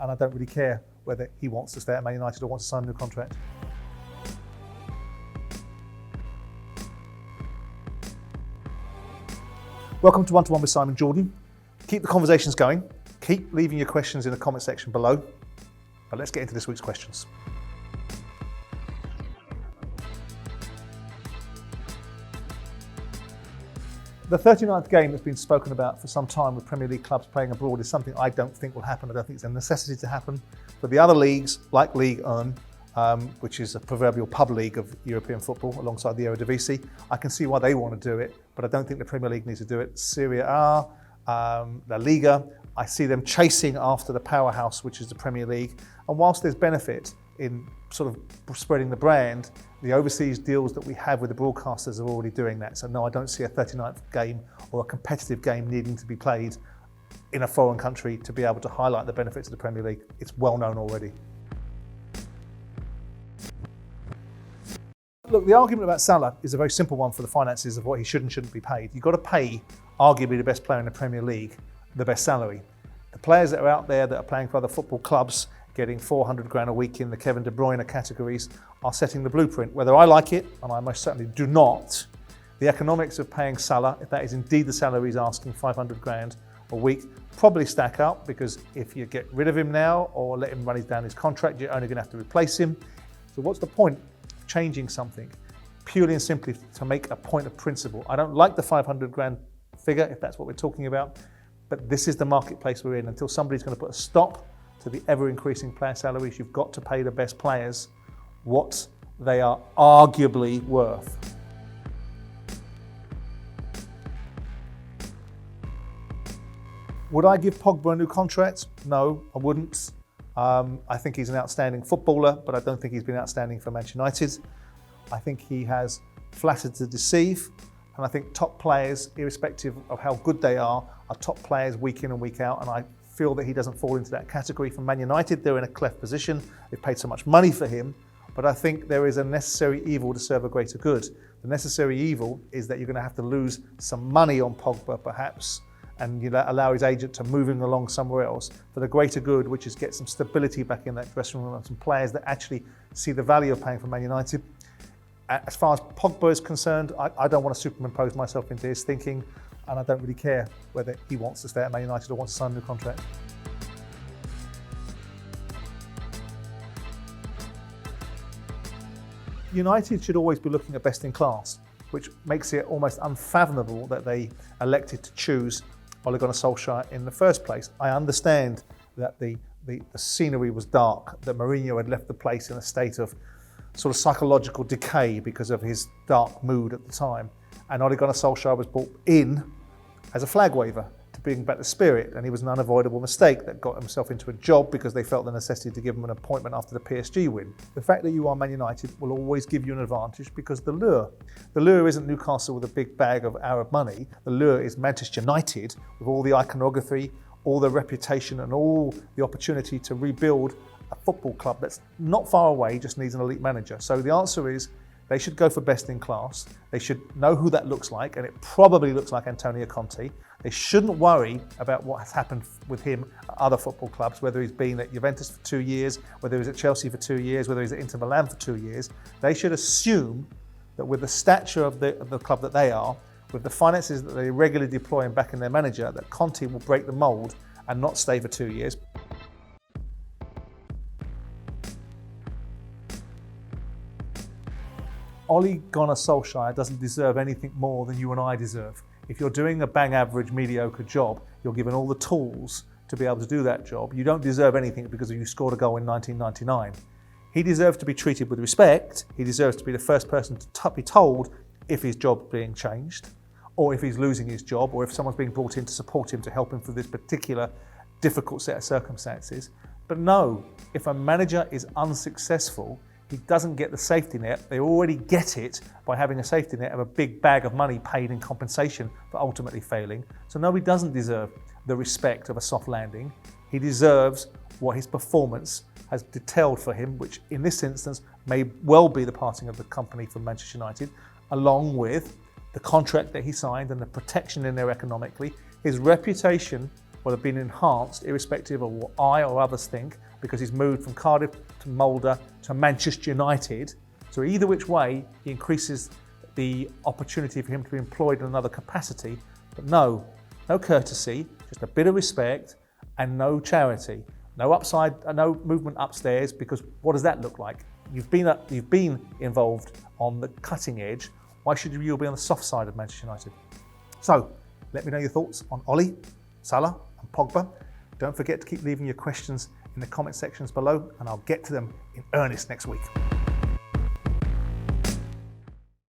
and I don't really care whether he wants to stay at Man United or wants to sign a new contract. Welcome to One-to-One with Simon Jordan. Keep the conversations going. Keep leaving your questions in the comment section below. But let's get into this week's questions. The 39th game that's been spoken about for some time with Premier League clubs playing abroad is something I don't think will happen. I don't think it's a necessity to happen. But the other leagues, like Ligue 1, which is a proverbial pub league of European football alongside the Eredivisie, I can see why they want to do it, but I don't think the Premier League needs to do it. Serie A, La Liga, I see them chasing after the powerhouse, which is the Premier League. And whilst there's benefit in sort of spreading the brand, the overseas deals that we have with the broadcasters are already doing that. So no, I don't see a 39th game or a competitive game needing to be played in a foreign country to be able to highlight the benefits of the Premier League. It's well known already. Look, the argument about Salah is a very simple one for the finances of what he should and shouldn't be paid. You've got to pay arguably the best player in the Premier League the best salary. The players that are out there that are playing for other football clubs getting 400 grand a week in the Kevin De Bruyne categories are setting the blueprint. Whether I like it, and I most certainly do not, the economics of paying Salah, if that is indeed the salary he's asking, 500 grand a week, probably stack up, because if you get rid of him now or let him run down his contract, you're only going to have to replace him. So what's the point of changing something purely and simply to make a point of principle? I don't like the 500 grand figure, if that's what we're talking about, but this is the marketplace we're in. Until somebody's going to put a stop to the ever-increasing player salaries, you've got to pay the best players what they are arguably worth. Would I give Pogba a new contract? No, I wouldn't. I think he's an outstanding footballer, but I don't think he's been outstanding for Manchester United. I think he has flattered to deceive, and I think top players, irrespective of how good they are top players week in and week out, and I feel that he doesn't fall into that category. For Man United, they're in a cleft position. They've paid so much money for him, but I think there is a necessary evil to serve a greater good. The necessary evil is that you're going to have to lose some money on Pogba, perhaps, and you allow his agent to move him along somewhere else for the greater good, which is get some stability back in that dressing room and some players that actually see the value of paying for Man United. As far as Pogba is concerned, I don't want to superimpose myself into his thinking, and I don't really care whether he wants to stay at Man United or wants to sign a new contract. United should always be looking at best in class, which makes it almost unfathomable that they elected to choose Ole Gunnar Solskjaer in the first place. I understand that the scenery was dark, that Mourinho had left the place in a state of sort of psychological decay because of his dark mood at the time. And Ole Gunnar Solskjaer was brought in as a flag waver to bring back the spirit, and he was an unavoidable mistake that got himself into a job because they felt the necessity to give him an appointment after the PSG win. The fact that you are Man United will always give you an advantage because the lure isn't Newcastle with a big bag of Arab money. The lure is Manchester United with all the iconography, all the reputation, and all the opportunity to rebuild a football club that's not far away, just needs an elite manager. So the answer is they should go for best in class. They should know who that looks like, and it probably looks like Antonio Conte. They shouldn't worry about what has happened with him at other football clubs, whether he's been at Juventus for 2 years, whether he's at Chelsea for 2 years, whether he's at Inter Milan for 2 years. They should assume that with the stature of the club that they are, with the finances that they regularly deploy and back in their manager, that Conte will break the mould and not stay for 2 years. Ole Gunnar Solskjaer doesn't deserve anything more than you and I deserve. If you're doing a bang average, mediocre job, you're given all the tools to be able to do that job. You don't deserve anything because you scored a goal in 1999. He deserves to be treated with respect. He deserves to be the first person to be told if his job's being changed, or if he's losing his job, or if someone's being brought in to support him, to help him through this particular difficult set of circumstances. But no, if a manager is unsuccessful, he doesn't get the safety net. They already get it by having a safety net of a big bag of money paid in compensation for ultimately failing. So no, he doesn't deserve the respect of a soft landing. He deserves what his performance has detailed for him, which in this instance may well be the parting of the company from Manchester United, along with the contract that he signed and the protection in there economically. His reputation will have been enhanced irrespective of what I or others think, because he's moved from Cardiff to Mulder to Manchester United. So either which way, he increases the opportunity for him to be employed in another capacity. But no courtesy, just a bit of respect and no charity. No upside, no movement upstairs, because what does that look like? You've been involved on the cutting edge. Why should you be on the soft side of Manchester United? So let me know your thoughts on OLE, Salah and Pogba. Don't forget to keep leaving your questions in the comment sections below, and I'll get to them in earnest next week.